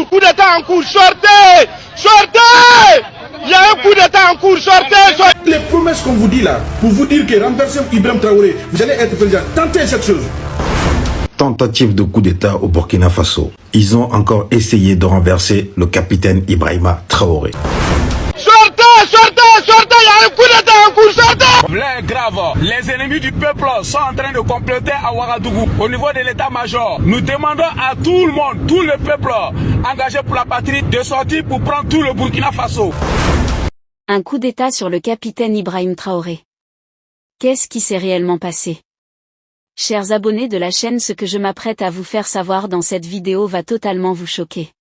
coup d'état en cours, sortez! Sortez! Il y a un coup d'état en cours, sortez! Les promesses qu'on vous dit là, pour vous dire que renverser Ibrahim Traoré, vous allez être président, tentez cette chose. Tentative de coup d'état au Burkina Faso. Ils ont encore essayé de renverser le capitaine Ibrahima Traoré. Sortez, sortez, sortez, il y a un coup d'état en cours, sortez! L'un grave, les ennemis du peuple sont en train de comploter à Ouagadougou. Au niveau de l'état-major, nous demandons à tout le monde, tout le peuple engagé pour la patrie, de sortir pour prendre tout le Burkina Faso. Un coup d'état sur le capitaine Ibrahim Traoré. Qu'est-ce qui s'est réellement passé? Chers abonnés de la chaîne, ce que je m'apprête à vous faire savoir dans cette vidéo va totalement vous choquer.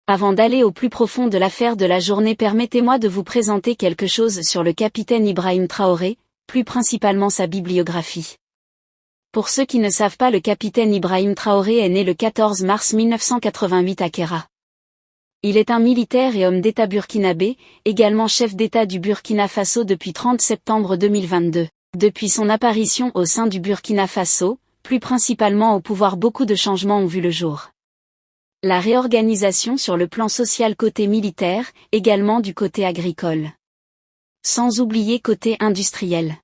Avant d'aller au plus profond de l'affaire de la journée, permettez-moi de vous présenter quelque chose sur le capitaine Ibrahim Traoré, plus principalement sa bibliographie. Pour ceux qui ne savent pas, le capitaine Ibrahim Traoré est né le 14 mars 1988 à Kéra. Il est un militaire et homme d'État burkinabé, également chef d'État du Burkina Faso depuis 30 septembre 2022. Depuis son apparition au sein du Burkina Faso, plus principalement au pouvoir, beaucoup de changements ont vu le jour. La réorganisation sur le plan social côté militaire, également du côté agricole. Sans oublier côté industriel.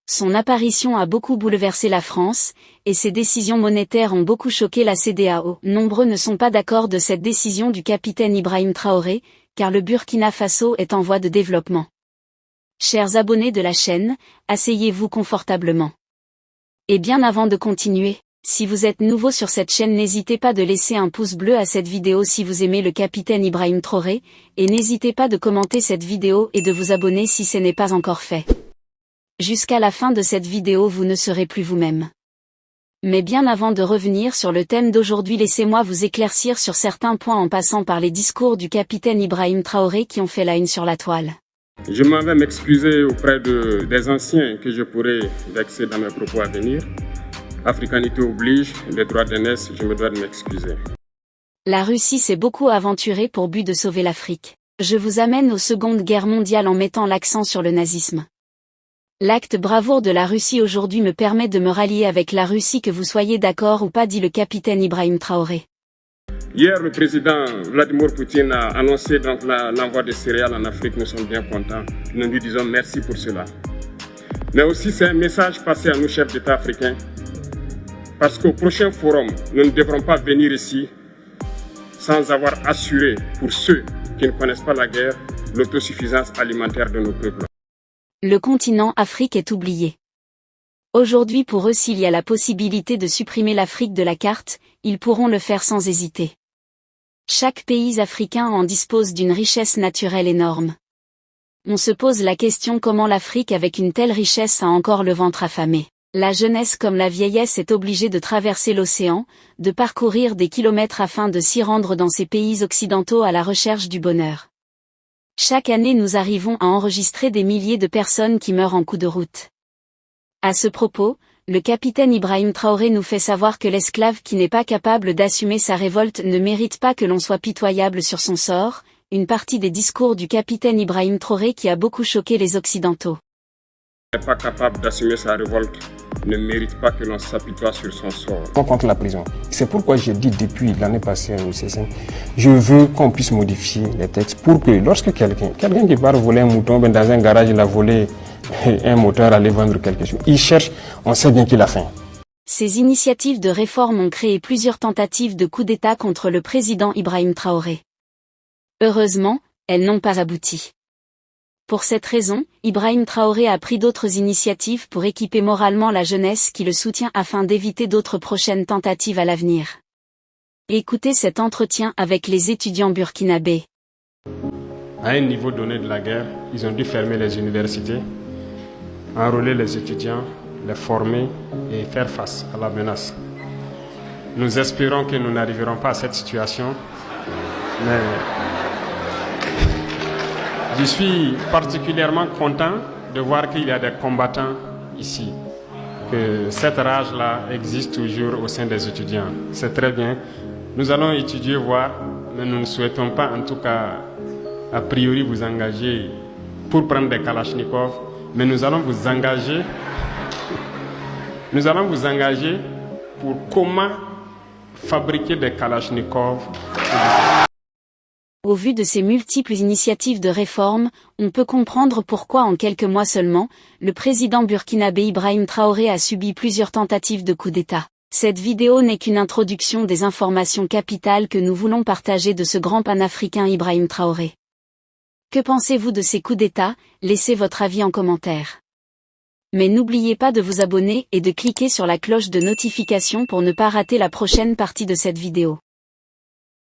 Son apparition a beaucoup bouleversé la France, et ses décisions monétaires ont beaucoup choqué la CEDEAO. Nombreux ne sont pas d'accord de cette décision du capitaine Ibrahim Traoré, car le Burkina Faso est en voie de développement. Chers abonnés de la chaîne, asseyez-vous confortablement. Et bien avant de continuer, si vous êtes nouveau sur cette chaîne, n'hésitez pas de laisser un pouce bleu à cette vidéo si vous aimez le capitaine Ibrahim Traoré, et n'hésitez pas de commenter cette vidéo et de vous abonner si ce n'est pas encore fait. Jusqu'à la fin de cette vidéo, vous ne serez plus vous-même. Mais bien avant de revenir sur le thème d'aujourd'hui, laissez-moi vous éclaircir sur certains points en passant par les discours du capitaine Ibrahim Traoré qui ont fait la une sur la toile. Je m'en vais m'excuser auprès des anciens que je pourrais vexer dans mes propos à venir. Africanité oblige, les droits d'aînesse, je me dois de m'excuser. La Russie s'est beaucoup aventurée pour but de sauver l'Afrique. Je vous amène aux Secondes Guerres mondiales en mettant l'accent sur le nazisme. L'acte bravoure de la Russie aujourd'hui me permet de me rallier avec la Russie, que vous soyez d'accord ou pas, dit le capitaine Ibrahim Traoré. Hier, le président Vladimir Poutine a annoncé l'envoi de céréales en Afrique. Nous sommes bien contents. Nous lui disons merci pour cela. Mais aussi, c'est un message passé à nos chefs d'État africains. Parce qu'au prochain forum, nous ne devrons pas venir ici sans avoir assuré, pour ceux qui ne connaissent pas la guerre, l'autosuffisance alimentaire de nos peuples. Le continent Afrique est oublié. Aujourd'hui, pour eux, s'il y a la possibilité de supprimer l'Afrique de la carte, ils pourront le faire sans hésiter. Chaque pays africain en dispose d'une richesse naturelle énorme. On se pose la question comment l'Afrique, avec une telle richesse, a encore le ventre affamé. La jeunesse comme la vieillesse est obligée de traverser l'océan, de parcourir des kilomètres afin de s'y rendre dans ces pays occidentaux à la recherche du bonheur. Chaque année, nous arrivons à enregistrer des milliers de personnes qui meurent en cours de route. À ce propos, le capitaine Ibrahim Traoré nous fait savoir que l'esclave qui n'est pas capable d'assumer sa révolte ne mérite pas que l'on soit pitoyable sur son sort, une partie des discours du capitaine Ibrahim Traoré qui a beaucoup choqué les Occidentaux. Qui n'est pas capable d'assumer sa révolte ne mérite pas que l'on s'apitoie sur son sort. Contre la prison. C'est pourquoi j'ai dit depuis l'année passée au CSN, je veux qu'on puisse modifier les textes pour que lorsque quelqu'un qui part voler un mouton, ben dans un garage, il a volé un moteur, aller vendre quelque chose, il cherche, on sait bien qu'il a faim. Ces initiatives de réforme ont créé plusieurs tentatives de coup d'État contre le président Ibrahim Traoré. Heureusement, elles n'ont pas abouti. Pour cette raison, Ibrahim Traoré a pris d'autres initiatives pour équiper moralement la jeunesse qui le soutient afin d'éviter d'autres prochaines tentatives à l'avenir. Écoutez cet entretien avec les étudiants burkinabés. À un niveau donné de la guerre, ils ont dû fermer les universités, enrôler les étudiants, les former et faire face à la menace. Nous espérons que nous n'arriverons pas à cette situation, mais je suis particulièrement content de voir qu'il y a des combattants ici, que cette rage-là existe toujours au sein des étudiants. C'est très bien. Nous allons étudier, voir, mais nous ne souhaitons pas en tout cas a priori vous engager pour prendre des kalachnikovs, mais nous allons vous engager pour comment fabriquer des Kalachnikov. Au vu de ces multiples initiatives de réforme, on peut comprendre pourquoi en quelques mois seulement, le président burkinabé Ibrahim Traoré a subi plusieurs tentatives de coup d'État. Cette vidéo n'est qu'une introduction des informations capitales que nous voulons partager de ce grand panafricain Ibrahim Traoré. Que pensez-vous de ces coups d'État? Laissez votre avis en commentaire. Mais n'oubliez pas de vous abonner et de cliquer sur la cloche de notification pour ne pas rater la prochaine partie de cette vidéo.